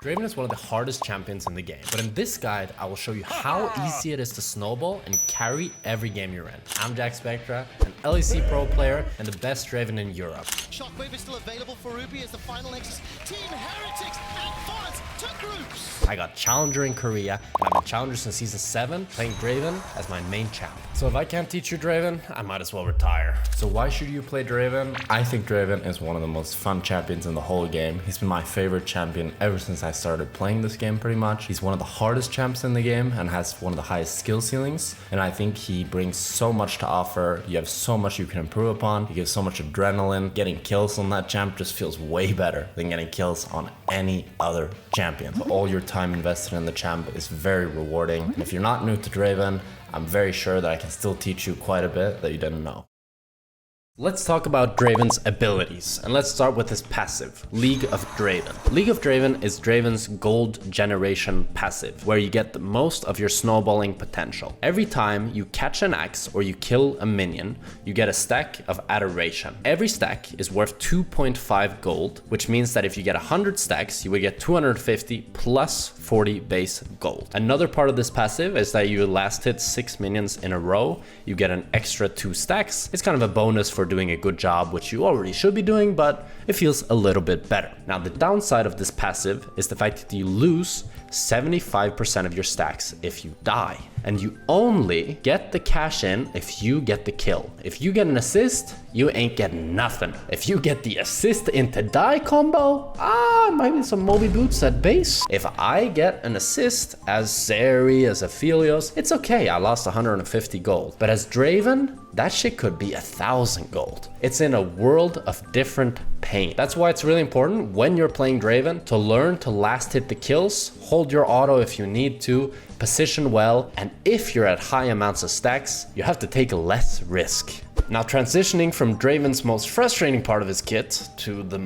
Draven is one of the hardest champions in the game, but in this guide, I will show you how easy it is to snowball and carry every game you're in. I'm Jackspektra, an LEC pro player and the best Draven in Europe. Shockwave is still available for Ruby as the final Nexus. Team Heretics advance to groups. I got Challenger in Korea, and I've been Challenger since Season 7, playing Draven as my main champ. So if I can't teach you Draven, I might as well retire. So why should you play Draven? I think Draven is one of the most fun champions in the whole game. He's been my favorite champion ever since I started playing this game pretty much. He's one of the hardest champs in the game and has one of the highest skill ceilings. And I think he brings so much to offer. You have so much you can improve upon. He gives so much adrenaline. Getting kills on that champ just feels way better than getting kills on any other champion. So all your time invested in the champ is very rewarding. And if you're not new to Draven, I'm very sure that I can still teach you quite a bit that you didn't know. Let's talk about Draven's abilities, and let's start with his passive, League of Draven. League of Draven is Draven's gold generation passive, where you get the most of your snowballing potential. Every time you catch an axe or you kill a minion, you get a stack of adoration. Every stack is worth 2.5 gold, which means that if you get 100 stacks, you will get 250 plus 40 base gold. Another part of this passive is that you last hit 6 minions in a row, you get an extra 2 stacks. It's kind of a bonus for doing a good job, which you already should be doing, but it feels a little bit better. Now, the downside of this passive is the fact that you lose 75% of your stacks if you die, and you only get the cash in if you get the kill. If you get an assist, you ain't getting nothing. If you get the assist into die combo, maybe some Moby Boots at base. If I get an assist as Zeri, as Aphelios, it's okay, I lost 150 gold. But as Draven, that shit could be 1,000 gold. It's in a world of different pain. That's why it's really important when you're playing Draven to learn to last hit the kills, hold your auto if you need to, position well, and if you're at high amounts of stacks, you have to take less risk. Now, transitioning from Draven's most frustrating part of his kit to the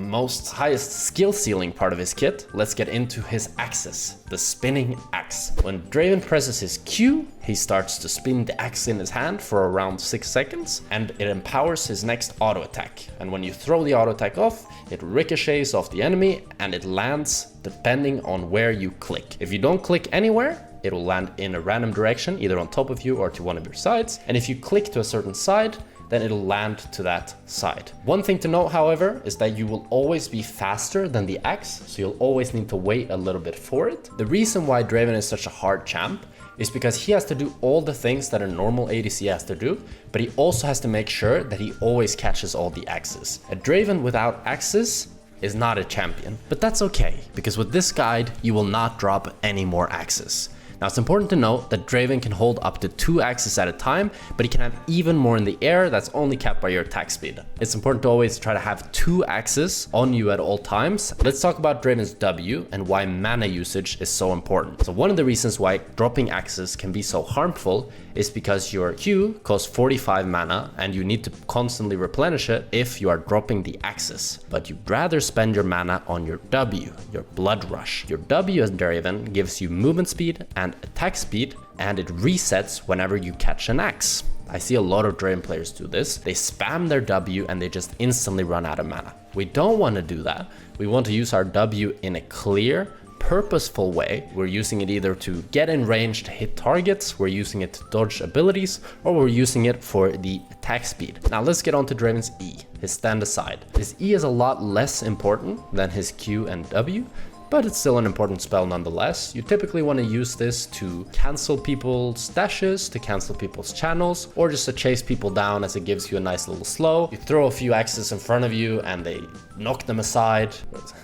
highest skill ceiling part of his kit, let's get into his axes, the spinning axe. When Draven presses his Q, he starts to spin the axe in his hand for around 6 seconds, and it empowers his next auto attack. And when you throw the auto attack off, it ricochets off the enemy and it lands depending on where you click. If you don't click anywhere, it will land in a random direction, either on top of you or to one of your sides. And if you click to a certain side, then it'll land to that side. One thing to note, however, is that you will always be faster than the axe, so you'll always need to wait a little bit for it. The reason why Draven is such a hard champ is because he has to do all the things that a normal ADC has to do, but he also has to make sure that he always catches all the axes. A Draven without axes is not a champion, but that's okay, because with this guide, you will not drop any more axes. Now, it's important to note that Draven can hold up to 2 axes at a time, but he can have even more in the air. That's only capped by your attack speed. It's important to always try to have 2 axes on you at all times. Let's talk about Draven's W and why mana usage is so important. So one of the reasons why dropping axes can be so harmful is because your Q costs 45 mana and you need to constantly replenish it if you are dropping the axes. But you'd rather spend your mana on your W, your Blood Rush. Your W as Draven gives you movement speed and attack speed, and it resets whenever you catch an axe. I see a lot of Draven players do this. They spam their W and they just instantly run out of mana. We don't want to do that. We want to use our W in a clear, purposeful way. We're using it either to get in range to hit targets, we're using it to dodge abilities, or we're using it for the attack speed. Now let's get on to Draven's E, his stand aside. His E is a lot less important than his Q and W, but it's still an important spell nonetheless. You typically want to use this to cancel people's dashes, to cancel people's channels, or just to chase people down as it gives you a nice little slow. You throw a few axes in front of you and they knock them aside,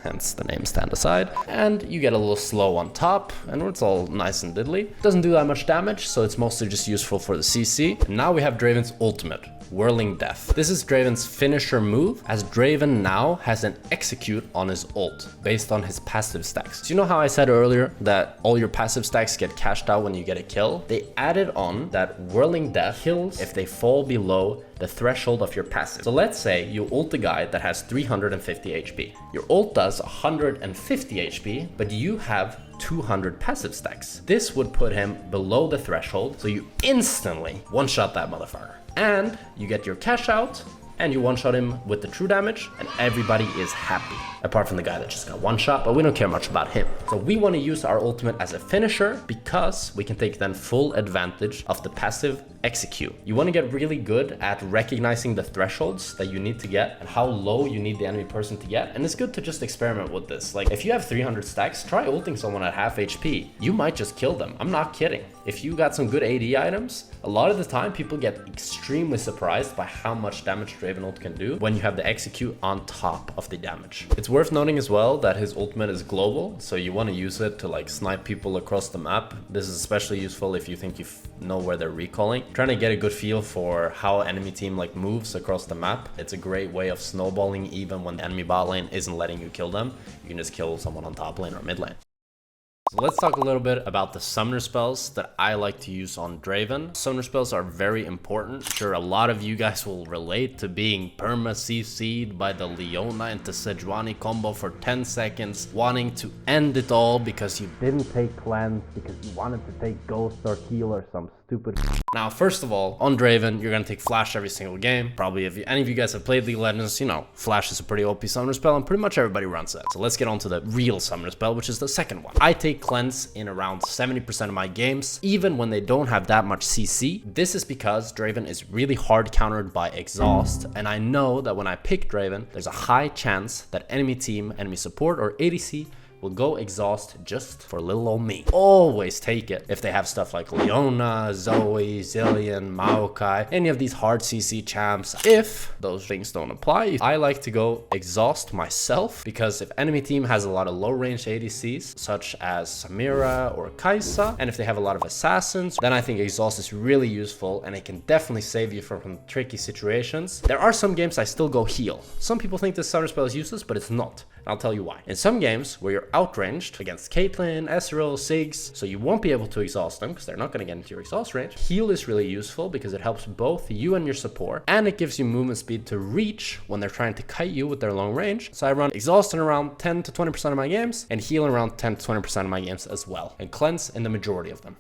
hence the name stand aside, and you get a little slow on top, and it's all nice and diddly. Doesn't do that much damage, so it's mostly just useful for the CC. And now we have Draven's ultimate, Whirling Death. This is Draven's finisher move, as Draven now has an execute on his ult based on his passive stacks. So you know how I said earlier that all your passive stacks get cashed out when you get a kill? They added on that Whirling Death kills if they fall below the threshold of your passive. So let's say you ult a guy that has 350 HP. Your ult does 150 HP, but you have 200 passive stacks. This would put him below the threshold, so you instantly one-shot that motherfucker. And you get your cash out, and you one-shot him with the true damage, and everybody is happy. Apart from the guy that just got one shot, but we don't care much about him. So we want to use our ultimate as a finisher because we can take then full advantage of the passive execute. You want to get really good at recognizing the thresholds that you need to get and how low you need the enemy person to get. And it's good to just experiment with this. Like if you have 300 stacks, try ulting someone at half HP. You might just kill them. I'm not kidding. If you got some good AD items, a lot of the time people get extremely surprised by how much damage Draven ult can do when you have the execute on top of the damage. It's worth noting as well that his ultimate is global, so you want to use it to like snipe people across the map. This is especially useful if you think you know where they're recalling. Trying to get a good feel for how enemy team like moves across the map. It's a great way of snowballing even when the enemy bot lane isn't letting you kill them. You can just kill someone on top lane or mid lane. So let's talk a little bit about the summoner spells that I like to use on Draven. Summoner spells are very important. Sure, a lot of you guys will relate to being perma CC'd by the Leona into Sejuani combo for 10 seconds, wanting to end it all because you didn't take cleanse, because you wanted to take ghost or heal or some stupid. Now, first of all, on Draven, you're gonna take flash every single game. Probably if any of you guys have played League of Legends, you know, flash is a pretty OP summoner spell and pretty much everybody runs it. So let's get on to the real summoner spell, which is the second one. I take cleanse in around 70% of my games, even when they don't have that much CC. This is because Draven is really hard countered by exhaust, and I know that when I pick Draven, there's a high chance that enemy team, enemy support, or ADC will go exhaust just for little old me. Always take it if they have stuff like Leona, Zoe, Zillion, Maokai, any of these hard CC champs. If those things don't apply, I like to go exhaust myself, because if enemy team has a lot of low range ADCs such as Samira or Kai'Sa, and if they have a lot of assassins, then I think exhaust is really useful and it can definitely save you from tricky situations. There are some games I still go heal. Some people think this summoner spell is useless, but it's not. I'll tell you why. In some games where you're outranged against Caitlyn, Ezreal, Ziggs, so you won't be able to exhaust them because they're not going to get into your exhaust range, heal is really useful because it helps both you and your support, and it gives you movement speed to reach when they're trying to kite you with their long range. So I run exhaust in around 10 to 20% of my games and heal in around 10 to 20% of my games as well, and cleanse in the majority of them.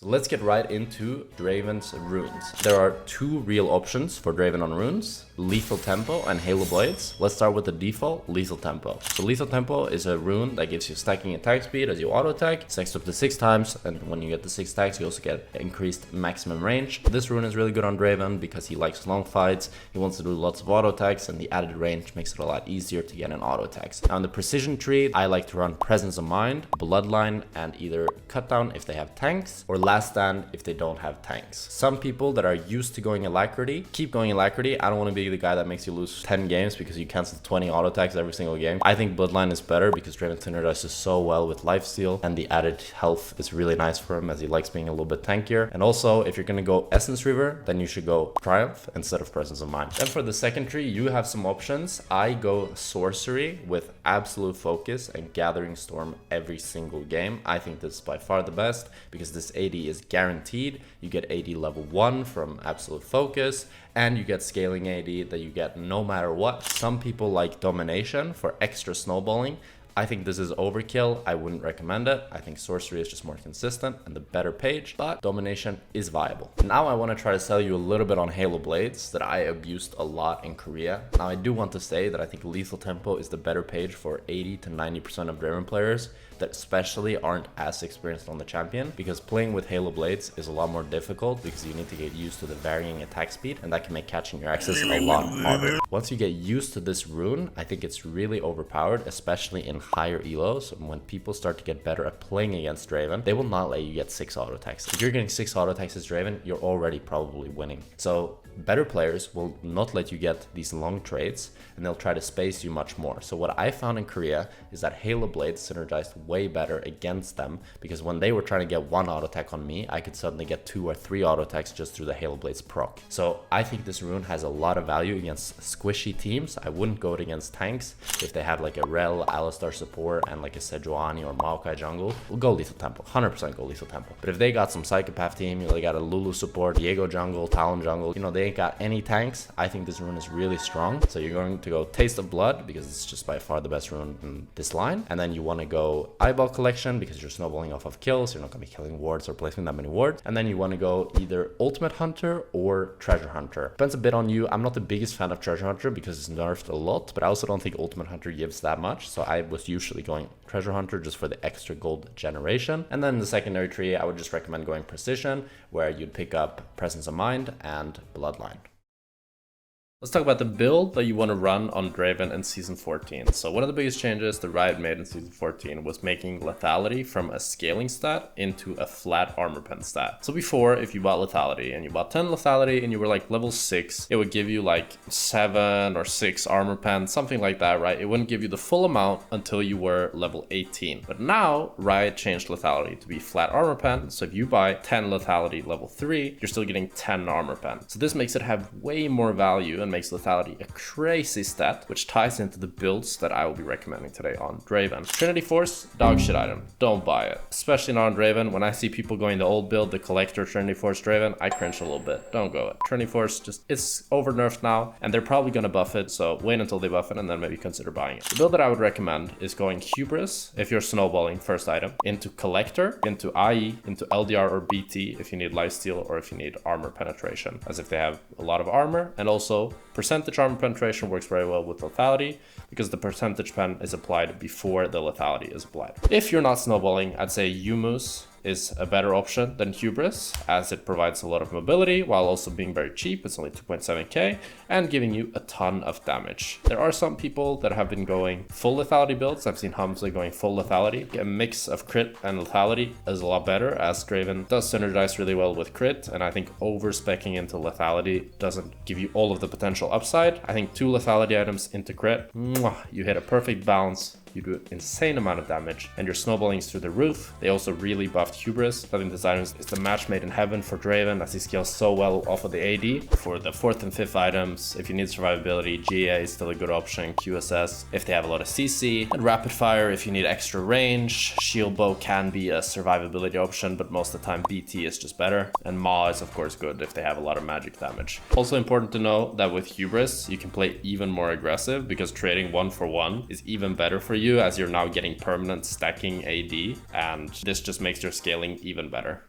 So let's get right into Draven's runes. There are two real options for Draven on runes: Lethal Tempo and Halo Blades. Let's start with the default, Lethal Tempo. So Lethal Tempo is a rune that gives you stacking attack speed as you auto attack, stacks up to 6 times, and when you get the 6 stacks, you also get increased maximum range. This rune is really good on Draven because he likes long fights, he wants to do lots of auto attacks, and the added range makes it a lot easier to get in auto attacks. Now in the precision tree, I like to run Presence of Mind, Bloodline, and either Cut Down if they have tanks, or Last Stand if they don't have tanks. Some people that are used to going Alacrity keep going Alacrity. I don't want to be the guy that makes you lose 10 games because you cancel 20 auto attacks every single game. I think Bloodline is better because Draven synergizes so well with lifesteal, and the added health is really nice for him as he likes being a little bit tankier. And also, if you're gonna go Essence Reaver, then you should go Triumph instead of Presence of Mind. Then for the second tree, you have some options. I go Sorcery with Absolute Focus and Gathering Storm every single game. I think this is by far the best because this AD is guaranteed. You get AD level 1 from Absolute Focus, and you get scaling AD that you get no matter what. Some people like Domination for extra snowballing. I think this is overkill. I wouldn't recommend it. I think Sorcery is just more consistent and the better page, but Domination is viable. Now I want to try to sell you a little bit on Halo Blades that I abused a lot in Korea. Now I do want to say that I think Lethal Tempo is the better page for 80 to 90% of Draven players that especially aren't as experienced on the champion, because playing with Halo Blades is a lot more difficult because you need to get used to the varying attack speed, and that can make catching your axes a lot harder. Once you get used to this rune, I think it's really overpowered, especially in higher elos. When people start to get better at playing against Draven, they will not let you get 6 auto attacks. If you're getting 6 auto attacks as Draven, you're already probably winning. So better players will not let you get these long trades, and they'll try to space you much more. So what I found in Korea is that Halo Blades synergized way better against them, because when they were trying to get 1 auto attack on me, I could suddenly get 2 or 3 auto attacks just through the Halo Blades proc. So I think this rune has a lot of value against squishy teams. I wouldn't go it against tanks. If they have like a Rel, Alistar, support and like a Sejuani or Maokai jungle, will go lethal tempo, 100% go lethal tempo. But if they got some psychopath team, you know, they got a Lulu support, Diego jungle, Talon jungle, you know, they ain't got any tanks, I think this rune is really strong. So you're going to go Taste of Blood because it's just by far the best rune in this line. And then you want to go Eyeball Collection because you're snowballing off of kills, you're not going to be killing wards or placing that many wards. And then you want to go either Ultimate Hunter or Treasure Hunter. Depends a bit on you. I'm not the biggest fan of Treasure Hunter because it's nerfed a lot, but I also don't think Ultimate Hunter gives that much. So I was usually going Treasure Hunter just for the extra gold generation. And then the secondary tree, I would just recommend going Precision, where you'd pick up Presence of Mind and Bloodline. Let's talk about the build that you want to run on Draven in Season 14. So one of the biggest changes that Riot made in Season 14 was making lethality from a scaling stat into a flat armor pen stat. So before, if you bought lethality and you bought 10 lethality and you were like level 6, it would give you like 7 or 6 armor pen, something like that, right? It wouldn't give you the full amount until you were level 18. But now Riot changed lethality to be flat armor pen. So if you buy 10 lethality level 3, you're still getting 10 armor pen. So this makes it have way more value and makes lethality a crazy stat, which ties into the builds that I will be recommending today on Draven. Trinity Force, dog shit item. Don't buy it. Especially not on Draven. When I see people going the old build, the Collector Trinity Force Draven, I cringe a little bit. Don't go it. Trinity Force just, it's over nerfed now, and they're probably gonna buff it, so wait until they buff it and then maybe consider buying it. The build that I would recommend is going Hubris, if you're snowballing first item, into Collector, into IE, into LDR or BT if you need lifesteal or if you need armor penetration, as if they have a lot of armor, and also percentage armor penetration works very well with lethality because the percentage pen is applied before the lethality is applied. If you're not snowballing, I'd say Yumus is a better option than Hubris, as it provides a lot of mobility while also being very cheap. It's only 2.7k and giving you a ton of damage. There are some people that have been going full lethality builds. I've seen Hamza going full lethality. A mix of crit and lethality is a lot better, as Draven does synergize really well with crit, and I think over-speccing into lethality doesn't give you all of the potential upside. I think 2 lethality items into crit, you hit a perfect balance. You do an insane amount of damage, and your snowballing is through the roof. They also really buffed Hubris. I think this item is the match made in heaven for Draven, as he scales so well off of the AD. For the 4th and 5th items, if you need survivability, GA is still a good option, QSS if they have a lot of CC, and Rapid Fire if you need extra range. Shield Bow can be a survivability option, but most of the time BT is just better. And Maw is of course good if they have a lot of magic damage. Also important to know that with Hubris, you can play even more aggressive because trading 1-for-1 is even better for you, as you're now getting permanent stacking AD, and this just makes your scaling even better.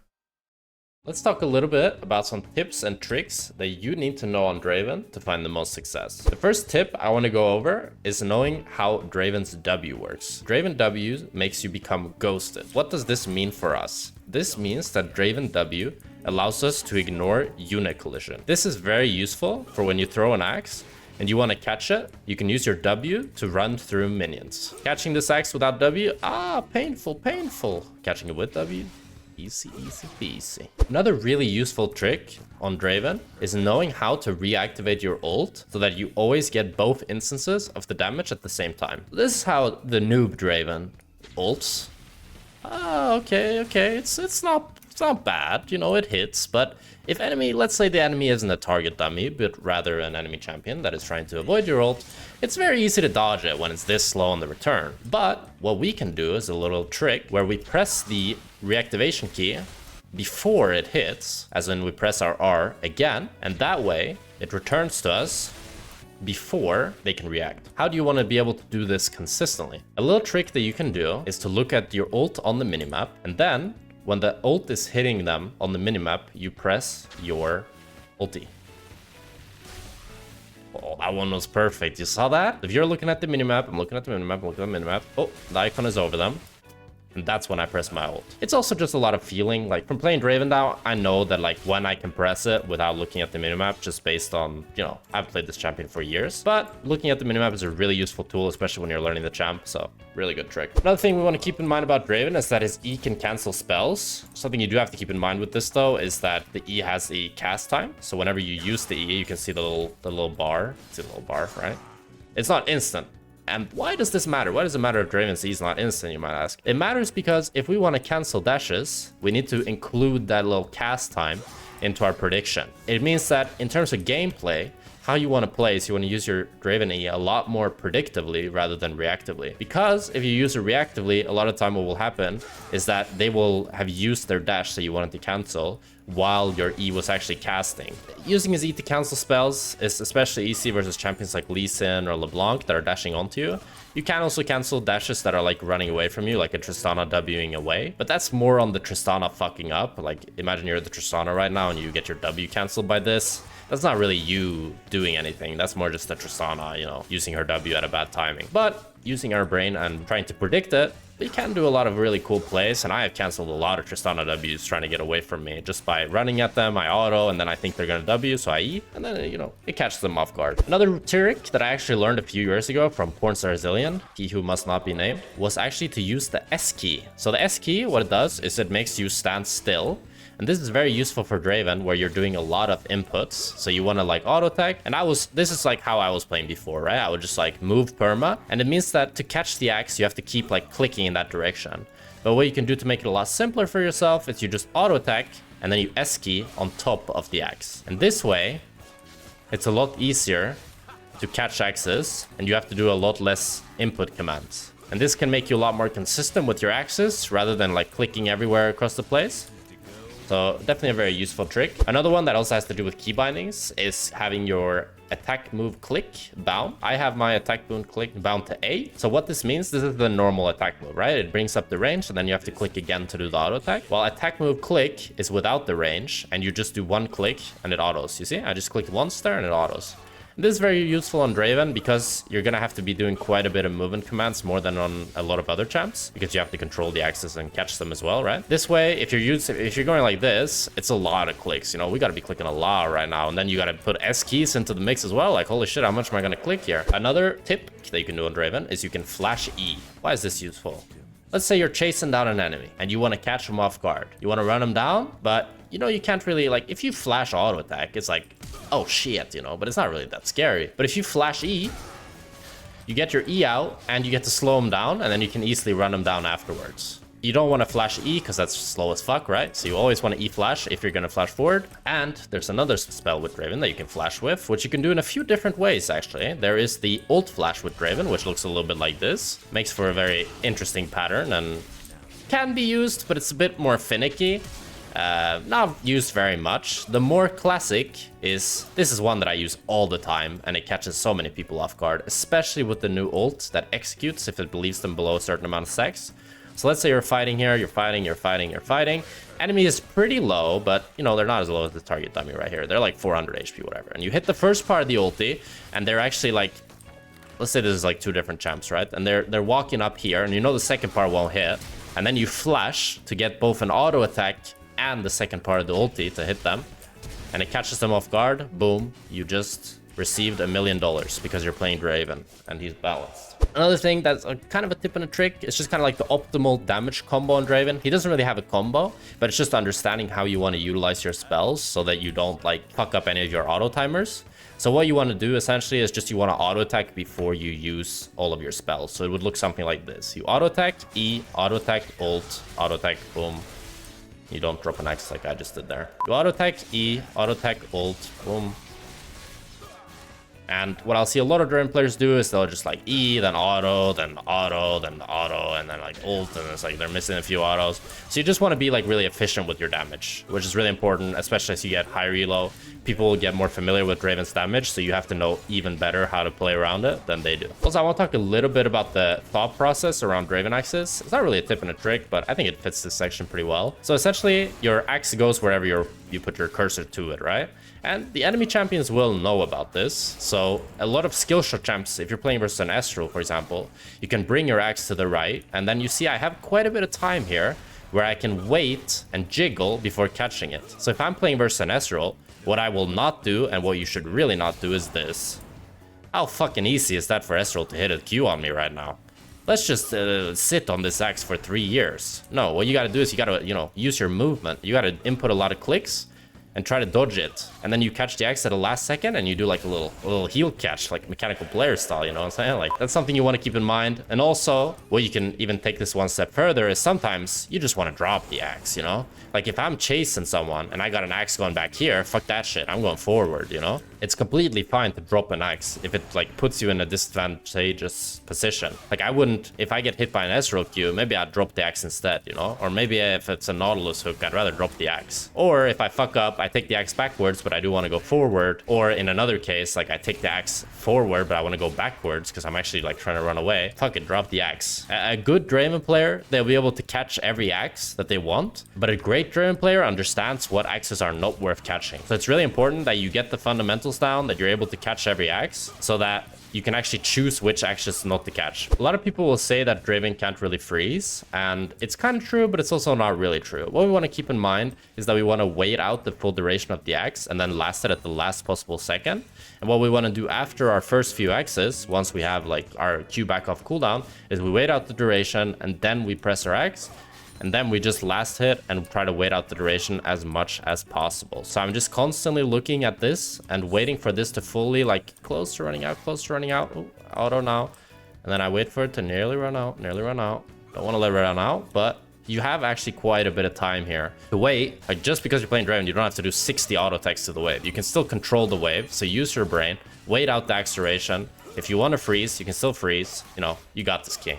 Let's talk a little bit about some tips and tricks that you need to know on Draven to find the most success. The first tip I want to go over is knowing how Draven's W works. Draven W makes you become ghosted. What does this mean for us? This means that Draven W allows us to ignore unit collision. This is very useful for when you throw an axe and you want to catch it, you can use your W to run through minions. Catching this axe without W, painful, painful. Catching it with W, easy, easy peasy. Another really useful trick on Draven is knowing how to reactivate your ult so that you always get both instances of the damage at the same time. This is how the noob Draven ults. Okay, it's not bad, you know, it hits, but if enemy, let's say the enemy isn't a target dummy, but rather an enemy champion that is trying to avoid your ult, it's very easy to dodge it when it's this slow on the return. But what we can do is a little trick where we press the reactivation key before it hits, as in we press our R again, and that way it returns to us before they can react. How do you want to be able to do this consistently? A little trick that you can do is to look at your ult on the minimap, and then when the ult is hitting them on the minimap, you press your ulti. Oh, that one was perfect. You saw that? If you're looking at the minimap, I'm looking at the minimap, I'm looking at the minimap. Oh, the icon is over them. And that's when I press my ult. It's also just a lot of feeling. Like, from playing Draven now, I know that like when I can press it without looking at the minimap, just based on, you know, I've played this champion for years. But looking at the minimap is a really useful tool, especially when you're learning the champ. So really good trick. Another thing we want to keep in mind about Draven is that his E can cancel spells. Something you do have to keep in mind with this though is that the E has a cast time. So whenever you use the E, you can see the little bar. It's a little bar, right? It's not instant. And why does this matter? Why does it matter if Draven's E is not instant, you might ask? It matters because if we want to cancel dashes, we need to include that little cast time into our prediction. It means that in terms of gameplay, how you want to play is you want to use your Draven E a lot more predictably rather than reactively. Because if you use it reactively, a lot of time what will happen is that they will have used their dash that you wanted to cancel while your E was actually casting. Using his E to cancel spells is especially easy versus champions like Lee Sin or LeBlanc that are dashing onto you. You can also cancel dashes that are like running away from you, like a Tristana Wing away. But that's more on the Tristana fucking up. Like imagine you're the Tristana right now and you get your W canceled by this. That's not really you doing anything. That's more just the Tristana, you know, using her W at a bad timing. But using our brain and trying to predict it, we can do a lot of really cool plays, and I have canceled a lot of Tristana Ws trying to get away from me. Just by running at them, I auto, and then I think they're gonna W, so I E, and then, you know, it catches them off guard. Another trick that I actually learned a few years ago from Pornstar Zillion, he who must not be named, was actually to use the S key. So the S key, what it does is it makes you stand still. And this is very useful for Draven, where you're doing a lot of inputs. So you want to like auto tag. And this is like how I was playing before, right? I would just like move perma. And it means that to catch the axe, you have to keep like clicking in that direction. But what you can do to make it a lot simpler for yourself is you just auto tag and then you S key on top of the axe. And this way, it's a lot easier to catch axes and you have to do a lot less input commands. And this can make you a lot more consistent with your axes rather than like clicking everywhere across the place. So definitely a very useful trick. Another one that also has to do with key bindings is having your attack move click bound. I have my attack move click bound to A. So what this means, this is the normal attack move, right? It brings up the range and then you have to click again to do the auto attack. While attack move click is without the range and you just do one click and it autos. You see, I just clicked once there and it autos. This is very useful on Draven because you're gonna have to be doing quite a bit of movement commands more than on a lot of other champs because you have to control the axes and catch them as well, right? This way, if you're going like this, it's a lot of clicks. You know, we gotta be clicking a lot right now, and then you gotta put S keys into the mix as well. Like, holy shit, how much am I gonna click here? Another tip that you can do on Draven is you can flash E. Why is this useful? Let's say you're chasing down an enemy and you want to catch them off guard. You want to run them down, but you know, you can't really, like, if you flash auto attack, it's like, oh shit, you know, but it's not really that scary. But if you flash E, you get your E out and you get to slow them down and then you can easily run them down afterwards. You don't want to flash E because that's slow as fuck, right? So you always want to E flash if you're going to flash forward. And there's another spell with Draven that you can flash with, which you can do in a few different ways, actually. There is the ult flash with Draven, which looks a little bit like this. Makes for a very interesting pattern and can be used, but it's a bit more finicky. Not used very much. The more classic is, this is one that I use all the time and it catches so many people off guard, especially with the new ult that executes if it leaves them below a certain amount of sex. So let's say you're fighting here, you're fighting. Enemy is pretty low, but you know, they're not as low as the target dummy right here. They're like 400 HP, whatever. And you hit the first part of the ulti and they're actually like, let's say this is like two different champs, right? And they're walking up here and you know the second part won't hit. And then you flash to get both an auto attack and the second part of the ulti to hit them. And it catches them off guard. Boom. You just received $1 million because you're playing Draven and he's balanced. Another thing that's kind of a tip and a trick, it's just kind of like the optimal damage combo on Draven. He doesn't really have a combo, but it's just understanding how you want to utilize your spells so that you don't like fuck up any of your auto timers. So what you want to do essentially is just you want to auto attack before you use all of your spells. So it would look something like this. You auto attack, E, auto attack, ult, auto attack, boom. You don't drop an axe like I just did there. You auto attack, E, auto attack, ult, boom. And what I'll see a lot of Draven players do is they'll just like E, then auto, then auto, then auto, and then like ult, and it's like they're missing a few autos. So you just want to be like really efficient with your damage, which is really important, especially as you get high reload. People will get more familiar with Draven's damage, so you have to know even better how to play around it than they do. Also, I want to talk a little bit about the thought process around Draven axes. It's not really a tip and a trick, but I think it fits this section pretty well. So essentially, your axe goes wherever you put your cursor to it, right? And the enemy champions will know about this. So a lot of skill shot champs, if you're playing versus an Ezreal, for example, you can bring your axe to the right, and then you see I have quite a bit of time here where I can wait and jiggle before catching it. So if I'm playing versus an Ezreal, what I will not do, and what you should really not do, is this. How fucking easy is that for Ezreal to hit a Q on me right now? Let's just sit on this axe for 3 years. No, what you gotta do is you gotta, you know, use your movement. You gotta input a lot of clicks, and try to dodge it. And then you catch the Axe at the last second and you do like a little heel catch, like mechanical player style, you know what I'm saying? Like that's something you want to keep in mind. And also, well, you can even take this one step further is sometimes you just want to drop the Axe, you know? Like if I'm chasing someone and I got an Axe going back here, fuck that shit, I'm going forward, you know? It's completely fine to drop an Axe if it like puts you in a disadvantageous position. Like I wouldn't, if I get hit by an Ezreal Q, maybe I'd drop the Axe instead, you know? Or maybe if it's a Nautilus hook, I'd rather drop the Axe. Or if I fuck up, I take the Axe backwards, but I do want to go forward. Or in another case, like I take the Axe forward, but I want to go backwards because I'm actually like trying to run away. Fuck it, drop the Axe. A good Draven player, they'll be able to catch every Axe that they want, but a great Draven player understands what Axes are not worth catching. So it's really important that you get the fundamentals down, that you're able to catch every Axe, so that you can actually choose which Axes not to catch. A lot of people will say that Draven can't really freeze, and it's kind of true, but it's also not really true. What we want to keep in mind is that we want to wait out the full duration of the Axe and then last it at the last possible second. And what we want to do after our first few Axes, once we have like our Q back off cooldown, is we wait out the duration and then we press our Axe. And then we just last hit and try to wait out the duration as much as possible. So I'm just constantly looking at this and waiting for this to fully like close to running out, close to running out. Ooh, auto now. And then I wait for it to nearly run out, nearly run out. Don't want to let it run out, but you have actually quite a bit of time here to wait. Like just because you're playing Draven, you don't have to do 60 auto attacks to the wave. You can still control the wave. So use your brain, wait out the Axe duration. If you want to freeze, you can still freeze. You know, you got this, king.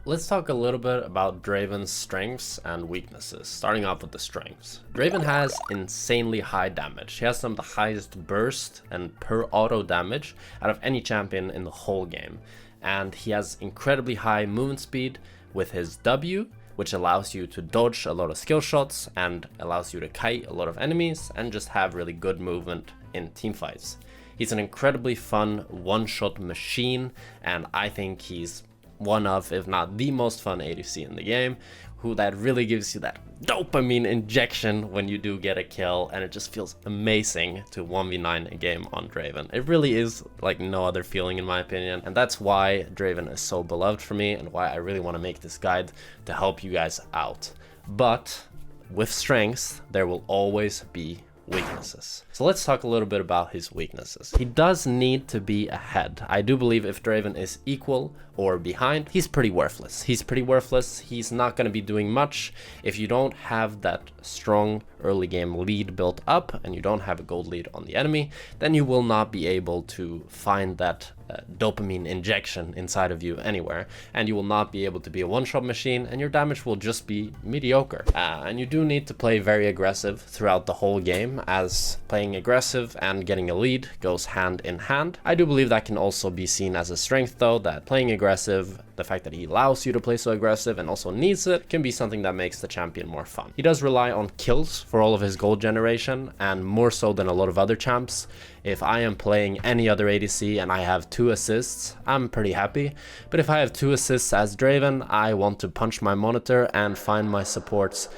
Let's talk a little bit about Draven's strengths and weaknesses, starting off with the strengths. Draven has insanely high damage. He has some of the highest burst and per auto damage out of any champion in the whole game. And he has incredibly high movement speed with his W, which allows you to dodge a lot of skill shots and allows you to kite a lot of enemies and just have really good movement in teamfights. He's an incredibly fun one-shot machine, and I think he's one of, if not the most fun ADC in the game, who that really gives you that dopamine injection when you do get a kill, and it just feels amazing to 1v9 a game on Draven. It really is like no other feeling in my opinion, and that's why Draven is so beloved for me and why I really want to make this guide to help you guys out. But with strengths, there will always be weaknesses. So let's talk a little bit about his weaknesses. He does need to be ahead. I do believe if Draven is equal or behind, he's pretty worthless. He's not going to be doing much. If you don't have that strong early game lead built up and you don't have a gold lead on the enemy, then you will not be able to find that dopamine injection inside of you anywhere, and you will not be able to be a one-shot machine, and your damage will just be mediocre. And you do need to play very aggressive throughout the whole game, as playing aggressive and getting a lead goes hand in hand. I do believe that can also be seen as a strength though, that playing aggressive, the fact that he allows you to play so aggressive and also needs it, can be something that makes the champion more fun. He does rely on kills for all of his gold generation, and more so than a lot of other champs. If I am playing any other ADC and I have 2 assists, I'm pretty happy. But if I have 2 assists as Draven, I want to punch my monitor and find my supports.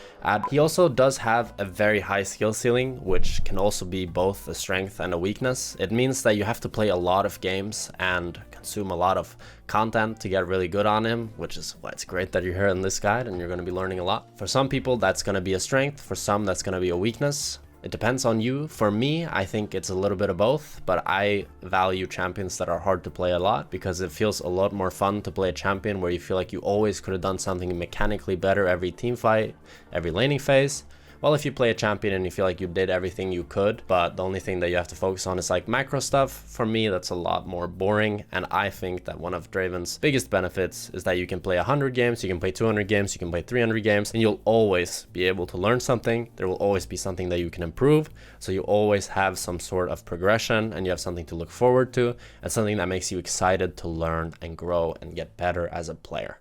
He also does have a very high skill ceiling, which can also be both a strength and a weakness. It means that you have to play a lot of games and consume a lot of content to get really good on him, which is why it's great that you're here in this guide and you're going to be learning a lot. For some people, that's going to be a strength. For some, that's going to be a weakness. It depends on you. For me, I think it's a little bit of both, but I value champions that are hard to play a lot because it feels a lot more fun to play a champion where you feel like you always could have done something mechanically better every team fight, every laning phase. Well, if you play a champion and you feel like you did everything you could, but the only thing that you have to focus on is like macro stuff, for me, that's a lot more boring. And I think that one of Draven's biggest benefits is that you can play 100 games, you can play 200 games, you can play 300 games, and you'll always be able to learn something. There will always be something that you can improve. So you always have some sort of progression and you have something to look forward to and something that makes you excited to learn and grow and get better as a player.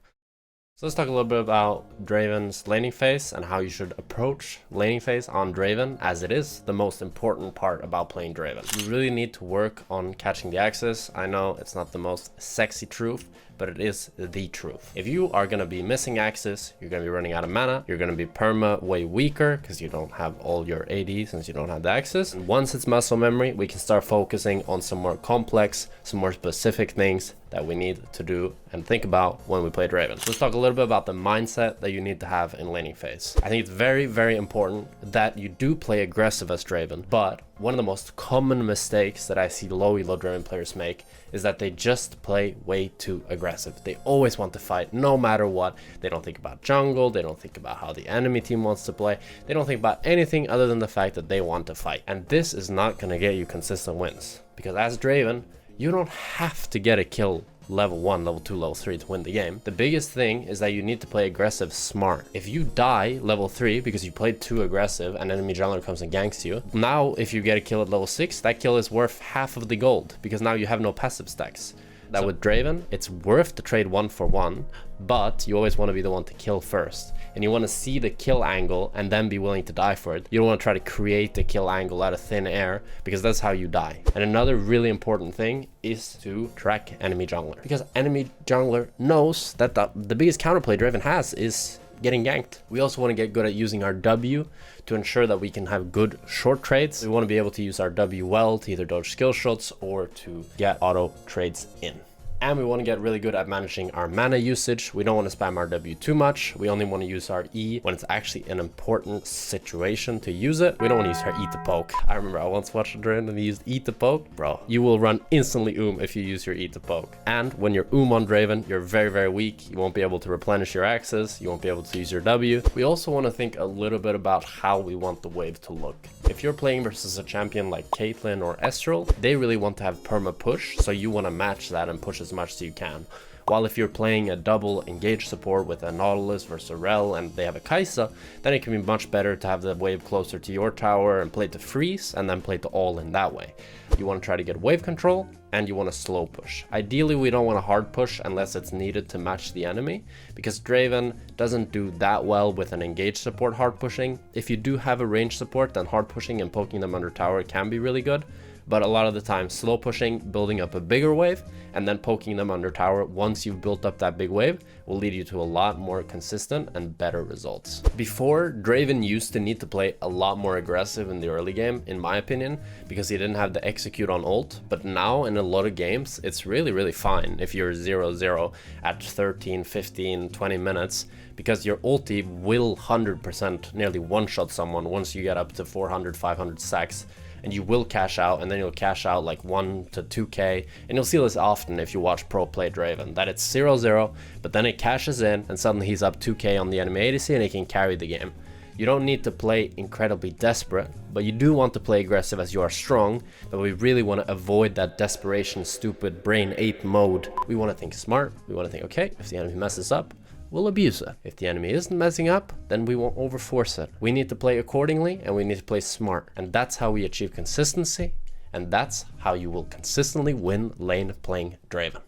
So let's talk a little bit about Draven's laning phase and how you should approach laning phase on Draven, as it is the most important part about playing Draven. You really need to work on catching the axes. I know it's not the most sexy truth, but it is the truth. If you are going to be missing axes, you're going to be running out of mana, you're going to be perma way weaker because you don't have all your AD since you don't have the axes. And once it's muscle memory, we can start focusing on some more complex, some more specific things that we need to do and think about when we play Draven. So let's talk a little bit about the mindset that you need to have in laning phase. I think it's very, very important that you do play aggressive as Draven, but one of the most common mistakes that I see low elo Draven players make is that they just play way too aggressive. They always want to fight no matter what. They don't think about jungle, they don't think about how the enemy team wants to play, they don't think about anything other than the fact that they want to fight. And this is not going to get you consistent wins, because as Draven, you don't have to get a kill level 1, level 2, level 3 to win the game. The biggest thing is that you need to play aggressive smart. If you die level 3 because you played too aggressive and enemy jungler comes and ganks you, now if you get a kill at level 6, that kill is worth half of the gold because now you have no passive stacks. That with Draven, it's worth to trade 1 for 1, but you always want to be the one to kill first. And you want to see the kill angle and then be willing to die for it. You don't want to try to create the kill angle out of thin air, because that's how you die. And another really important thing is to track enemy jungler, because enemy jungler knows that the biggest counterplay Draven has is getting ganked. We also want to get good at using our W to ensure that we can have good short trades. We want to be able to use our W well to either dodge skill shots or to get auto trades in. And we want to get really good at managing our mana usage. We don't want to spam our W too much. We only want to use our E when it's actually an important situation to use it. We don't want to use our E to poke. I remember I once watched a Draven and he used E to poke. Bro, you will run instantly if you use your E to poke. And when you're on Draven, you're very, very weak. You won't be able to replenish your axes. You won't be able to use your W. We also want to think a little bit about how we want the wave to look. If you're playing versus a champion like Caitlyn or Ezreal, they really want to have perma push. So you want to match that and push as much as you can. While if you're playing a double engage support with a Nautilus versus a Rel and they have a Kai'Sa, then it can be much better to have the wave closer to your tower and play to freeze and then play to all in that way. You want to try to get wave control and you want to slow push. Ideally, we don't want to hard push unless it's needed to match the enemy, because Draven doesn't do that well with an engage support hard pushing. If you do have a range support, then hard pushing and poking them under tower can be really good. But a lot of the time, slow pushing, building up a bigger wave, and then poking them under tower once you've built up that big wave will lead you to a lot more consistent and better results. Before, Draven used to need to play a lot more aggressive in the early game, in my opinion, because he didn't have the execute on ult. But now, in a lot of games, it's really, really fine if you're 0-0 at 13, 15, 20 minutes, because your ulti will 100% nearly one-shot someone once you get up to 400, 500 stacks. And you will cash out, and then you'll cash out like 1 to 2k, and you'll see this often if you watch pro play Draven, that it's 0-0, but then it cashes in and suddenly he's up 2k on the enemy ADC and he can carry the game. You don't need to play incredibly desperate, but you do want to play aggressive as you are strong, but we really want to avoid that desperation, stupid brain ape mode. We want to think smart. We want to think, okay, if the enemy messes up, we'll abuse it. If the enemy isn't messing up, then we won't overforce it. We need to play accordingly and we need to play smart. And that's how we achieve consistency. And that's how you will consistently win lane playing Draven.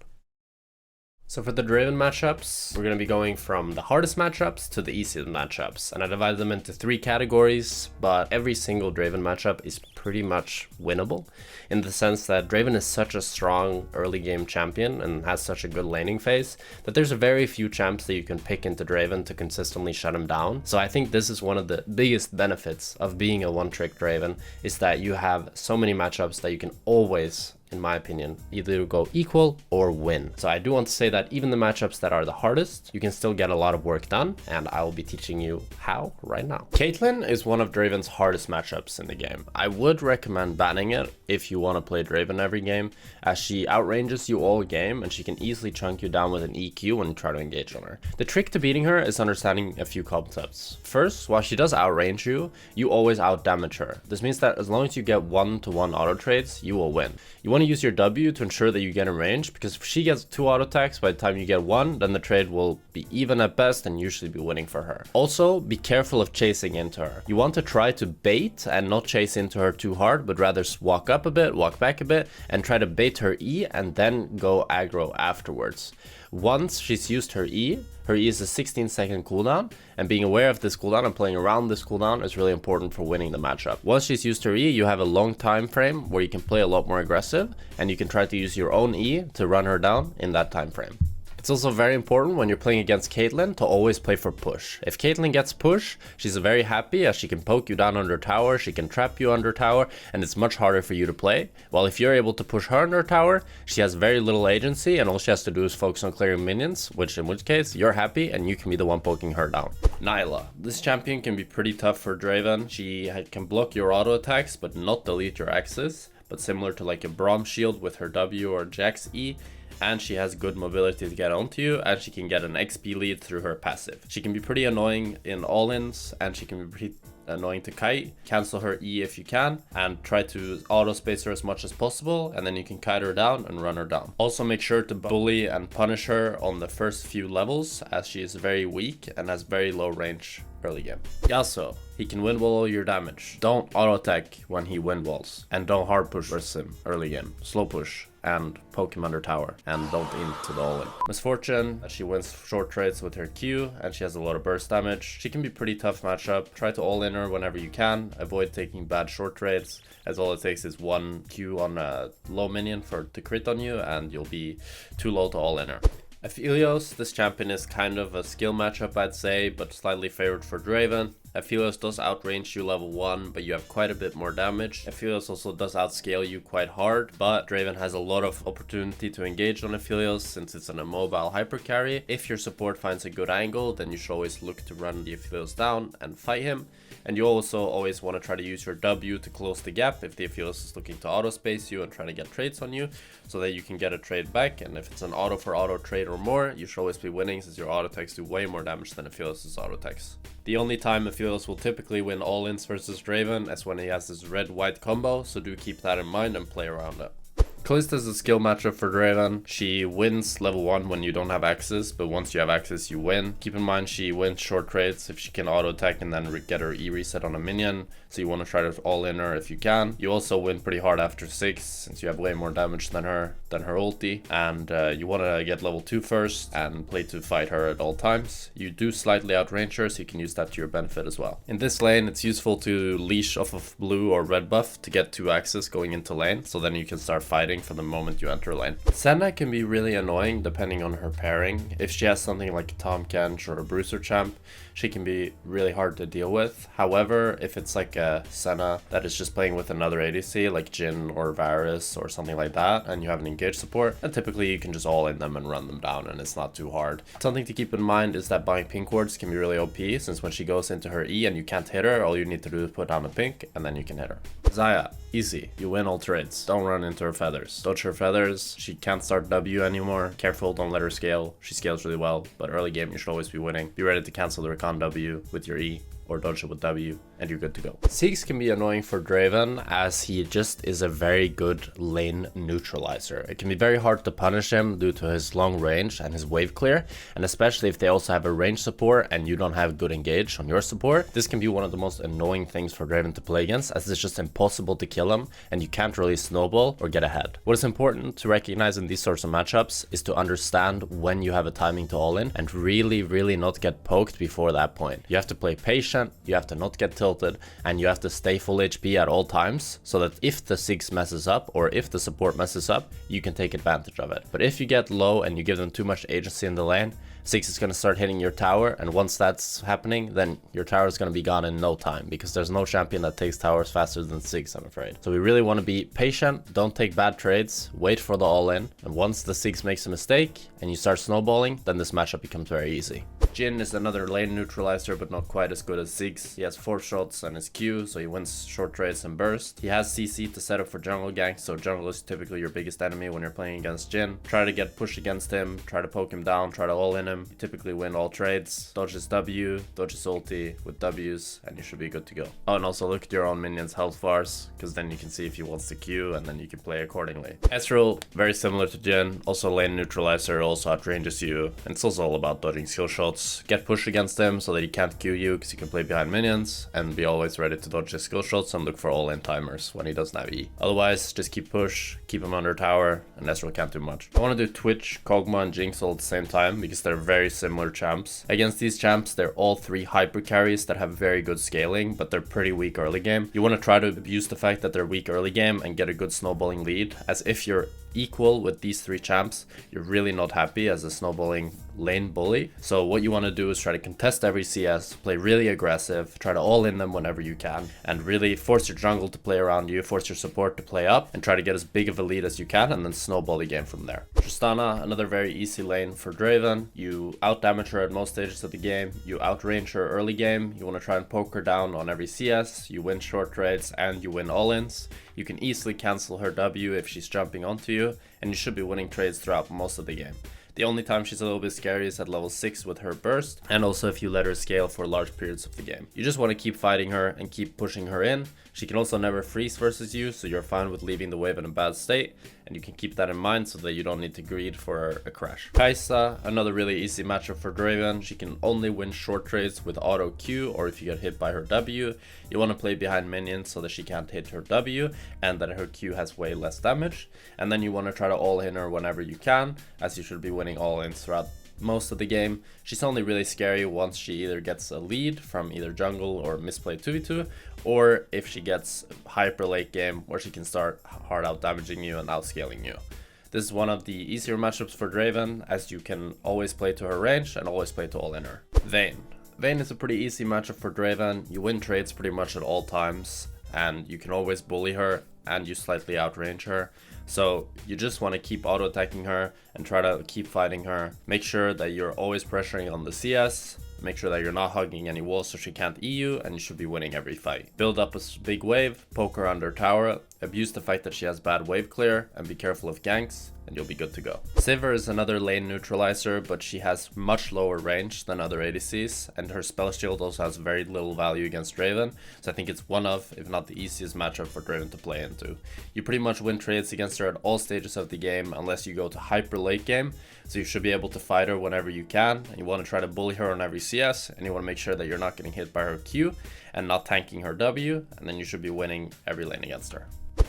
So for the Draven matchups, we're going to be going from the hardest matchups to the easiest matchups. And I divided them into 3 categories, but every single Draven matchup is pretty much winnable, in the sense that Draven is such a strong early game champion and has such a good laning phase that there's very few champs that you can pick into Draven to consistently shut him down. So I think this is one of the biggest benefits of being a one-trick Draven, is that you have so many matchups that you can always, in my opinion, either go equal or win. So I do want to say that even the matchups that are the hardest, you can still get a lot of work done, and I will be teaching you how right now. Caitlyn is one of Draven's hardest matchups in the game. I would recommend banning it if you want to play Draven every game, as she outranges you all game and she can easily chunk you down with an EQ when you try to engage on her. The trick to beating her is understanding a few concepts. First, while she does outrange you, you always outdamage her. This means that as long as you get 1-to-1 auto trades, you will win. You want to use your W to ensure that you get in range, because if she gets 2 auto attacks by the time you get 1, then the trade will be even at best and usually be winning for her. Also, be careful of chasing into her. You want to try to bait and not chase into her too hard, but rather walk up a bit, walk back a bit, and try to bait her E and then go aggro afterwards. Once she's used her E is a 16-second cooldown, and being aware of this cooldown and playing around this cooldown is really important for winning the matchup. Once she's used her E, you have a long time frame where you can play a lot more aggressive, and you can try to use your own E to run her down in that time frame. It's also very important when you're playing against Caitlyn to always play for push. If Caitlyn gets push, she's very happy as she can poke you down under tower, she can trap you under tower, and it's much harder for you to play. While if you're able to push her under tower, she has very little agency and all she has to do is focus on clearing minions, in which case you're happy and you can be the one poking her down. Nilah. This champion can be pretty tough for Draven. She can block your auto attacks but not delete your axes, but similar to like a Braum shield with her W or Jax E. And she has good mobility to get onto you, and she can get an XP lead through her passive. She can be pretty annoying in all-ins, and she can be pretty annoying to kite. Cancel her E if you can, and try to auto space her as much as possible, and then you can kite her down and run her down. Also make sure to bully and punish her on the first few levels, as she is very weak and has very low range early game. Yasuo. He can wind wall all your damage. Don't auto attack when he wind walls, and don't hard push versus him early game. Slow push and poke him under tower, and don't into the all-in. Misfortune, she wins short trades with her Q, and she has a lot of burst damage. She can be pretty tough matchup. Try to all-in her whenever you can. Avoid taking bad short trades, as all it takes is one Q on a low minion to crit on you, and you'll be too low to all-in her. Aphelios, this champion is kind of a skill matchup I'd say, but slightly favored for Draven. Aphelios does outrange you level 1, but you have quite a bit more damage. Aphelios also does outscale you quite hard, but Draven has a lot of opportunity to engage on Aphelios since it's an immobile hyper carry. If your support finds a good angle, then you should always look to run the Aphelios down and fight him. And you also always want to try to use your W to close the gap if the Aphelios is looking to auto space you and try to get trades on you, so that you can get a trade back. And if it's an auto for auto trade or more, you should always be winning since your auto attacks do way more damage than Aphelios' auto attacks. The only time Aphelios will typically win all-ins versus Draven is when he has this red-white combo, so do keep that in mind and play around it. Kalista is a skill matchup for Draven. She wins level 1 when you don't have access, but once you have access you win. Keep in mind she wins short trades if she can auto attack and then get her E reset on a minion, so you want to try to all in her if you can. You also win pretty hard after 6 since you have way more damage than her ulti, and you want to get level 2 first and play to fight her at all times. You do slightly outrange her, so you can use that to your benefit as well. In this lane it's useful to leash off of blue or red buff to get 2 access going into lane, so then you can start fighting for the moment you enter lane. Senna can be really annoying depending on her pairing. If she has something like a Tahm Kench or a Bruiser champ, she can be really hard to deal with. However, if it's like a Senna that is just playing with another ADC like Jhin or Varus or something like that, and you have an engaged support, then typically you can just all in them and run them down and it's not too hard. Something to keep in mind is that buying pink wards can be really OP, since when she goes into her E and you can't hit her, all you need to do is put down a pink and then you can hit her. Xayah, easy. You win all trades. Don't run into her feathers. Dodge her feathers. She can't start W anymore. Careful, don't let her scale. She scales really well, but early game you should always be winning. Be ready to cancel the recon W with your E, or dodge it with W, and you're good to go. Ziggs can be annoying for Draven, as he just is a very good lane neutralizer. It can be very hard to punish him due to his long range and his wave clear, and especially if they also have a range support and you don't have good engage on your support. This can be one of the most annoying things for Draven to play against, as it's just impossible to kill him and you can't really snowball or get ahead. What is important to recognize in these sorts of matchups is to understand when you have a timing to all in and really not get poked before that point. You have to play patient, you have to not get tilted, and you have to stay full HP at all times, so that if the Ziggs messes up or if the support messes up, you can take advantage of it. But if you get low and you give them too much agency in the lane, Ziggs is going to start hitting your tower, and once that's happening, then your tower is going to be gone in no time, because there's no champion that takes towers faster than Ziggs, I'm afraid. So we really want to be patient, don't take bad trades, wait for the all-in, and once the Ziggs makes a mistake and you start snowballing, then this matchup becomes very easy. Jhin is another lane neutralizer, but not quite as good as Ziggs. He has 4 shots and his Q, so he wins short trades and burst. He has CC to set up for jungle gank, so jungle is typically your biggest enemy when you're playing against Jhin. Try to get push against him, try to poke him down, try to all in him. You typically win all trades. Dodge his W, dodge his ulti with Ws, and you should be good to go. Oh, and also look at your own minions' health bars, because then you can see if he wants to Q, and then you can play accordingly. Ezreal, very similar to Jhin, also lane neutralizer, also outranges you, and it's also all about dodging skill shots. shots, get push against him so that he can't Q you because you can play behind minions, and be always ready to dodge his skill shots and look for all-in timers when he doesn't have E. Otherwise, just keep push, keep him under tower, and Ezreal can't do much. I want to do Twitch, Kog'Maw, and Jinx all at the same time because they're very similar champs. Against these champs, they're all 3 hyper carries that have very good scaling, but they're pretty weak early game. You want to try to abuse the fact that they're weak early game and get a good snowballing lead, as if you're equal with these 3 champs, you're really not happy as a snowballing lane bully. So what you want to do is try to contest every CS, play really aggressive, try to all in them whenever you can, and really force your jungle to play around you, force your support to play up, and try to get as big of a lead as you can, and then snowball the game from there. Tristana, another very easy lane for Draven. You out damage her at most stages of the game, you outrange her early game, you want to try and poke her down on every CS, you win short trades, and you win all-ins. You can easily cancel her W if she's jumping onto you, and you should be winning trades throughout most of the game. The only time she's a little bit scary is at level 6 with her burst, and also if you let her scale for large periods of the game. You just want to keep fighting her and keep pushing her in. She can also never freeze versus you, so you're fine with leaving the wave in a bad state, and you can keep that in mind so that you don't need to greed for a crash. Kalista, another really easy matchup for Draven. She can only win short trades with auto Q, or if you get hit by her W. You want to play behind minions so that she can't hit her W, and that her Q has way less damage. And then you want to try to all-in her whenever you can, as you should be winning all-ins throughout most of the game. She's only really scary once she either gets a lead from either jungle or misplayed 2v2, or if she gets hyper late game where she can start hard out damaging you and outscaling you. This is one of the easier matchups for Draven, as you can always play to her range and always play to all in her. Vayne. Vayne is a pretty easy matchup for Draven. You win trades pretty much at all times, and you can always bully her, and you slightly outrange her. So you just want to keep auto attacking her and try to keep fighting her. Make sure that you're always pressuring on the CS. Make sure that you're not hugging any walls so she can't EU, and you should be winning every fight. Build up a big wave, poke her under tower, abuse the fact that she has bad wave clear, and be careful of ganks, and you'll be good to go. Sivir is another lane neutralizer, but she has much lower range than other ADCs, and her spell shield also has very little value against Draven, so I think it's one of, if not the easiest matchup for Draven to play into. You pretty much win trades against her at all stages of the game, unless you go to hyper late game, so you should be able to fight her whenever you can, and you want to try to bully her on every CS, and you want to make sure that you're not getting hit by her Q, and not tanking her W, and then you should be winning every lane against her.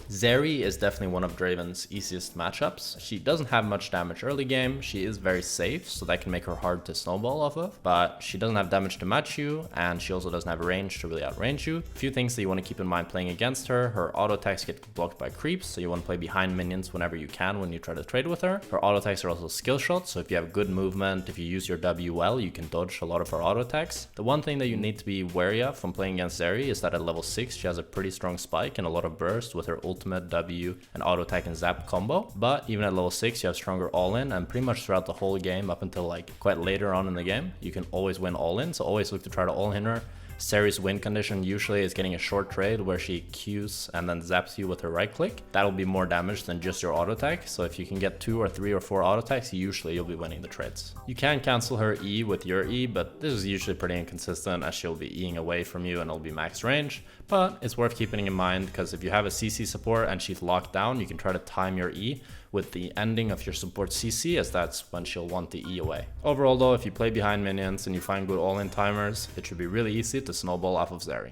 Zeri is definitely one of Draven's easiest matchups. She doesn't have much damage early game. She is very safe, so that can make her hard to snowball off of, but she doesn't have damage to match you, and she also doesn't have range to really outrange you. A few things that you want to keep in mind playing against her: her auto attacks get blocked by creeps, so you want to play behind minions whenever you can when you try to trade with her. Her auto attacks are also skill shots, so if you have good movement, if you use your W well, you can dodge a lot of her auto attacks. The one thing that you need to be wary of when playing against Zeri is that at level 6 she has a pretty strong spike and a lot of burst with her ultimate W and auto attack and zap combo, but even at level 6 you have stronger all-in, and pretty much throughout the whole game up until like quite later on in the game you can always win all-in, so always look to try to all-in her. Zeri's win condition usually is getting a short trade where she Qs and then zaps you with her right click. That'll be more damage than just your auto attack, so if you can get 2 or 3 or 4 auto attacks, usually you'll be winning the trades. You can cancel her E with your E, but this is usually pretty inconsistent as she'll be Eing away from you and it'll be max range, but it's worth keeping in mind because if you have a CC support and she's locked down, you can try to time your E with the ending of your support CC, as that's when she'll want the E away. Overall though, if you play behind minions and you find good all-in timers, it should be really easy to snowball off of Zeri.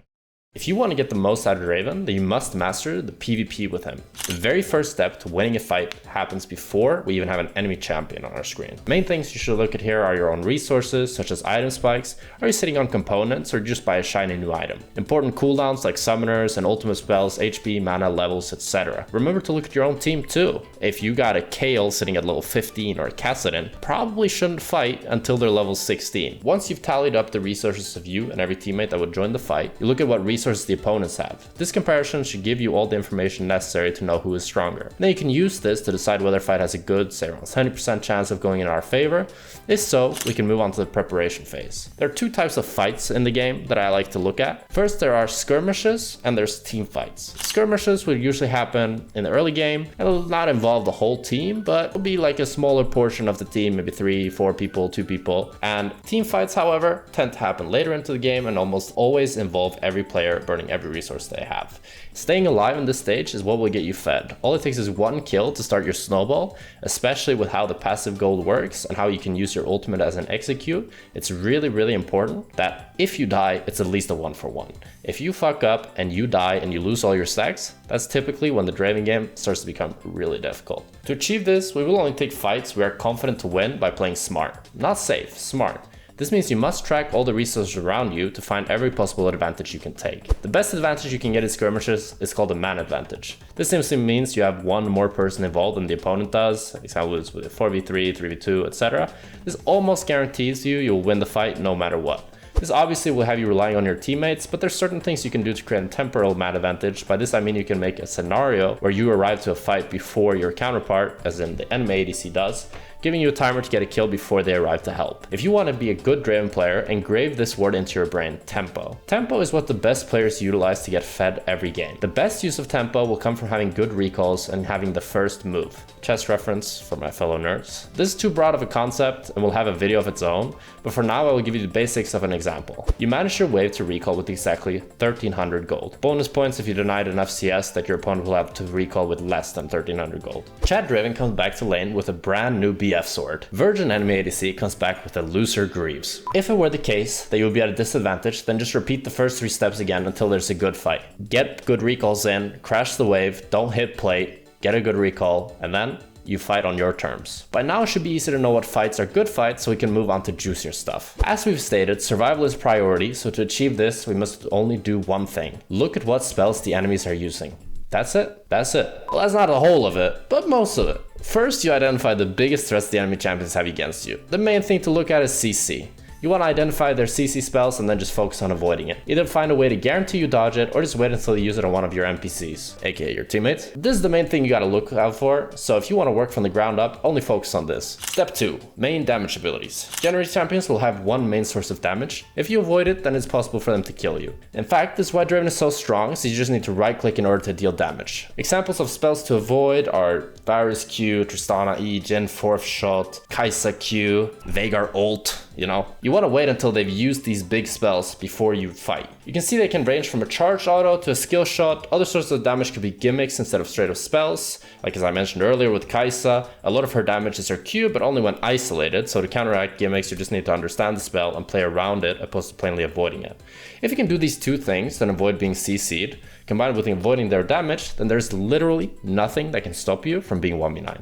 If you want to get the most out of Draven, then you must master the PvP with him. The very first step to winning a fight happens before we even have an enemy champion on our screen. Main things you should look at here are your own resources, such as item spikes. Are you sitting on components or just buy a shiny new item? Important cooldowns like summoners and ultimate spells, HP, mana, levels, etc. Remember to look at your own team too. If you got a Kayle sitting at level 15 or a Kassadin, probably shouldn't fight until they're level 16. Once you've tallied up the resources of you and every teammate that would join the fight, you look at what resources the opponents have. This comparison should give you all the information necessary to know who is stronger. Then you can use this to decide whether a fight has a good, say around 70% chance of going in our favor. If so, we can move on to the preparation phase. There are 2 types of fights in the game that I like to look at. First, there are skirmishes and there's team fights. Skirmishes will usually happen in the early game. It'll not involve the whole team, but it'll be like a smaller portion of the team, maybe 3, 4 people, 2 people. And team fights, however, tend to happen later into the game and almost always involve every player player burning every resource they have. Staying alive in this stage is what will get you fed. All it takes is one kill to start your snowball, especially with how the passive gold works and how you can use your ultimate as an execute. It's really important that if you die, it's at least a 1-for-1. If you fuck up and you die and you lose all your stacks, that's typically when the Draven game starts to become really difficult. To achieve this, we will only take fights we are confident to win by playing smart. Not safe, smart. This means you must track all the resources around you to find every possible advantage you can take. The best advantage you can get in skirmishes is called a man advantage. This simply means you have one more person involved than the opponent does, examples with 4v3, 3v2, etc. This almost guarantees you'll win the fight no matter what. This obviously will have you relying on your teammates, but there's certain things you can do to create a temporal man advantage. By this I mean you can make a scenario where you arrive to a fight before your counterpart, as in the enemy ADC does, giving you a timer to get a kill before they arrive to help. If you want to be a good Draven player, engrave this word into your brain, tempo. Tempo is what the best players utilize to get fed every game. The best use of tempo will come from having good recalls and having the first move. Chess reference for my fellow nerds. This is too broad of a concept and will have a video of its own, but for now I will give you the basics of an example. You manage your wave to recall with exactly 1300 gold. Bonus points if you denied enough CS that your opponent will have to recall with less than 1300 gold. Chad Draven comes back to lane with a brand new BF sword. Virgin enemy ADC comes back with a looser Greaves. If it were the case that you would be at a disadvantage, then just repeat the first 3 steps again until there's a good fight. Get good recalls in, crash the wave, don't hit plate, get a good recall, and then you fight on your terms. By now it should be easy to know what fights are good fights so we can move on to juicier stuff. As we've stated, survival is priority, so to achieve this we must only do one thing. Look at what spells the enemies are using. That's it? That's it. Well, that's not the whole of it, but most of it. First, you identify the biggest threats the enemy champions have against you. The main thing to look at is CC. You want to identify their CC spells and then just focus on avoiding it. Either find a way to guarantee you dodge it or just wait until you use it on one of your NPCs, aka your teammates. This is the main thing you gotta look out for, so if you want to work from the ground up, only focus on this. Step 2. Main damage abilities. Generally champions will have one main source of damage. If you avoid it, then it's possible for them to kill you. In fact, this is why Draven is so strong, so you just need to right click in order to deal damage. Examples of spells to avoid are Varus Q, Tristana E, Jhin 4th shot, Kai'Sa Q, Veigar ult. You know, you want to wait until they've used these big spells before you fight. You can see they can range from a charged auto to a skill shot. Other sources of damage could be gimmicks instead of straight up spells. Like as I mentioned earlier with Kai'Sa, a lot of her damage is her Q, but only when isolated. So to counteract gimmicks, you just need to understand the spell and play around it, opposed to plainly avoiding it. If you can do these 2 things, then avoid being CC'd, combined with avoiding their damage, then there's literally nothing that can stop you from being 1v9.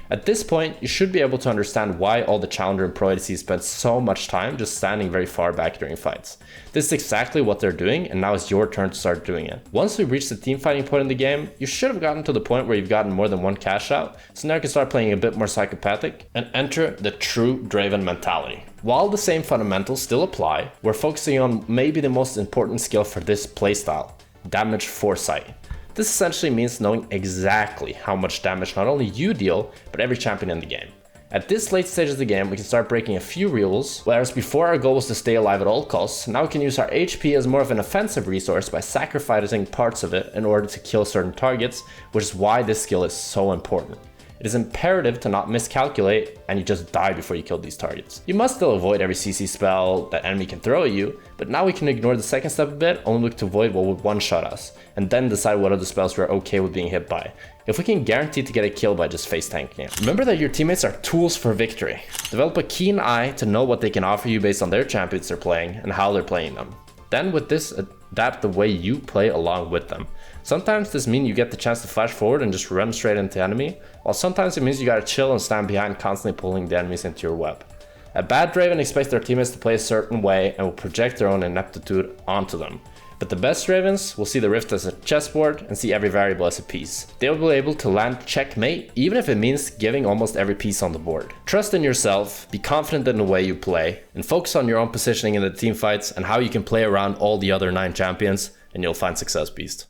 At this point, you should be able to understand why all the Challenger and Pro ADCs spend so much time just standing very far back during fights. This is exactly what they're doing, and now it's your turn to start doing it. Once we reach the team fighting point in the game, you should have gotten to the point where you've gotten more than one cash out, so now you can start playing a bit more psychopathic and enter the true Draven mentality. While the same fundamentals still apply, we're focusing on maybe the most important skill for this playstyle, damage foresight. This essentially means knowing exactly how much damage not only you deal, but every champion in the game. At this late stage of the game, we can start breaking a few rules, whereas before our goal was to stay alive at all costs, now we can use our HP as more of an offensive resource by sacrificing parts of it in order to kill certain targets, which is why this skill is so important. It is imperative to not miscalculate and you just die before you kill these targets. You must still avoid every CC spell that enemy can throw at you, but now we can ignore the second step a bit, only look to avoid what would one-shot us, and then decide what other spells we're okay with being hit by. If we can guarantee to get a kill by just face tanking it. Remember that your teammates are tools for victory. Develop a keen eye to know what they can offer you based on their champions they're playing and how they're playing them. Then with this, adapt the way you play along with them. Sometimes this means you get the chance to flash forward and just run straight into the enemy, while sometimes it means you gotta chill and stand behind, constantly pulling the enemies into your web. A bad Draven expects their teammates to play a certain way and will project their own ineptitude onto them. But the best Ravens will see the rift as a chessboard and see every variable as a piece. They will be able to land checkmate, even if it means giving almost every piece on the board. Trust in yourself, be confident in the way you play, and focus on your own positioning in the team fights and how you can play around all the other 9 champions, and you'll find success, beast.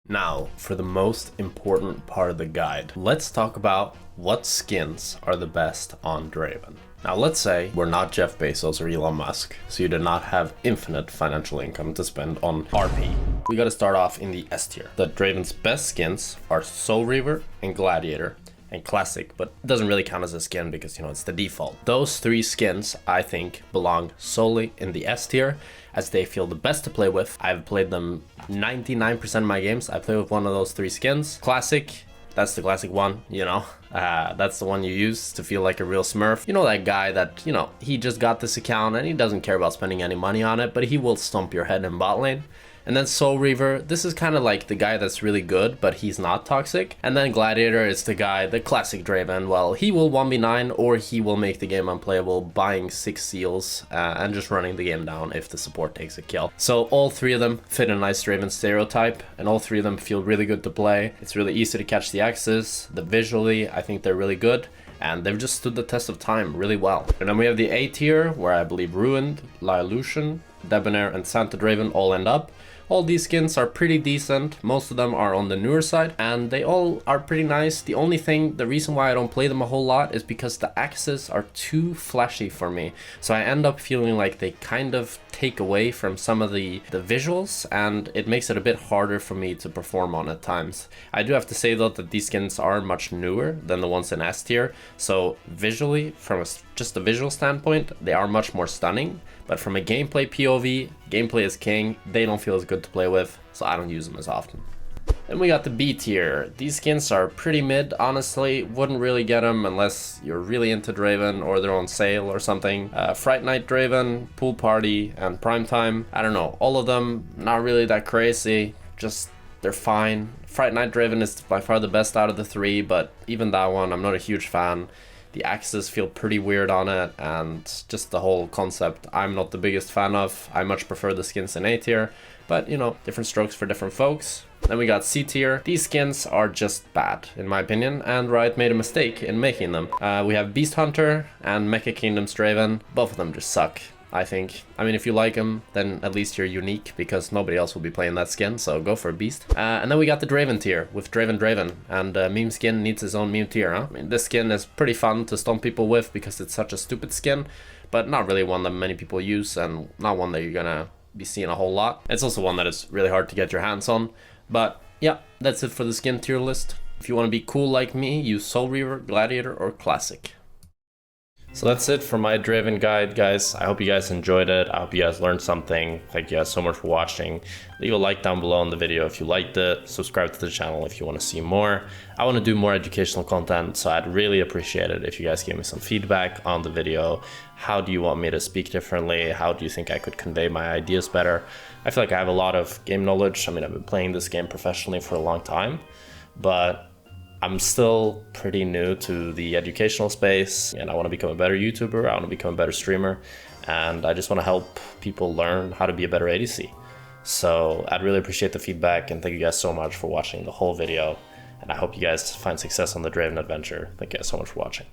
Now, for the most important part of the guide, let's talk about what skins are the best on Draven. Now let's say we're not Jeff Bezos or Elon Musk, so you do not have infinite financial income to spend on RP. We gotta start off in the S tier. The Draven's best skins are Soul Reaver and Gladiator and Classic, but it doesn't really count as a skin because, you know, it's the default. Those 3 skins, I think, belong solely in the S tier, as they feel the best to play with. I've played them 99% of my games. I play with one of those 3 skins. Classic, that's the classic one, you know. That's the one you use to feel like a real smurf. You know, that guy that, you know, he just got this account and he doesn't care about spending any money on it, but he will stomp your head in bot lane. And then Soul Reaver, this is kind of like the guy that's really good, but he's not toxic. And then Gladiator is the guy, the classic Draven. Well, he will 1v9 or he will make the game unplayable, buying 6 seals and just running the game down if the support takes a kill. So all 3 of them fit a nice Draven stereotype, and all 3 of them feel really good to play. It's really easy to catch the axes. Visually, I think they're really good, and they've just stood the test of time really well. And then we have the A tier, where I believe Ruined, Lylution, Debonair, and Santa Draven all end up. All these skins are pretty decent. Most of them are on the newer side, and they all are pretty nice. The only thing, the reason why I don't play them a whole lot is because the axes are too flashy for me. So I end up feeling like they kind of take away from some of the visuals, and it makes it a bit harder for me to perform on at times. I do have to say though that these skins are much newer than the ones in S tier. So visually, from just a visual standpoint, they are much more stunning. But from a gameplay POV, gameplay is king, they don't feel as good to play with, so I don't use them as often. Then we got the B tier. These skins are pretty mid, honestly. Wouldn't really get them unless you're really into Draven or they're on sale or something. Fright Night Draven, Pool Party, and Primetime. I don't know, all of them not really that crazy, just they're fine. Fright Night Draven is by far the best out of the 3, but even that one, I'm not a huge fan. The axes feel pretty weird on it, and just the whole concept I'm not the biggest fan of. I much prefer the skins in A tier, but you know, different strokes for different folks. Then we got C tier. These skins are just bad, in my opinion, and Riot made a mistake in making them. We have Beast Hunter and Mecha Kingdoms Draven. Both of them just suck, I think. I mean, if you like them, then at least you're unique, because nobody else will be playing that skin, so go for a Beast. And then we got the Draven tier with Draven, and meme skin needs his own meme tier, huh? I mean, this skin is pretty fun to stomp people with because it's such a stupid skin, but not really one that many people use, and not one that you're gonna be seeing a whole lot. It's also one that is really hard to get your hands on. But yeah, that's it for the skin tier list. If you want to be cool like me, use Soul Reaver, Gladiator, or Classic. So that's it for my Draven guide, guys. I hope you guys enjoyed it. I hope you guys learned something. Thank you guys so much for watching. Leave a like down below on the video if you liked it. Subscribe to the channel if you want to see more. I want to do more educational content, so I'd really appreciate it if you guys give me some feedback on the video. How do you want me to speak differently? How do you think I could convey my ideas better? I feel like I have a lot of game knowledge. I mean, I've been playing this game professionally for a long time, but I'm still pretty new to the educational space, and I want to become a better YouTuber. I want to become a better streamer, and I just want to help people learn how to be a better ADC. So I'd really appreciate the feedback, and thank you guys so much for watching the whole video, and I hope you guys find success on the Draven adventure. Thank you guys so much for watching.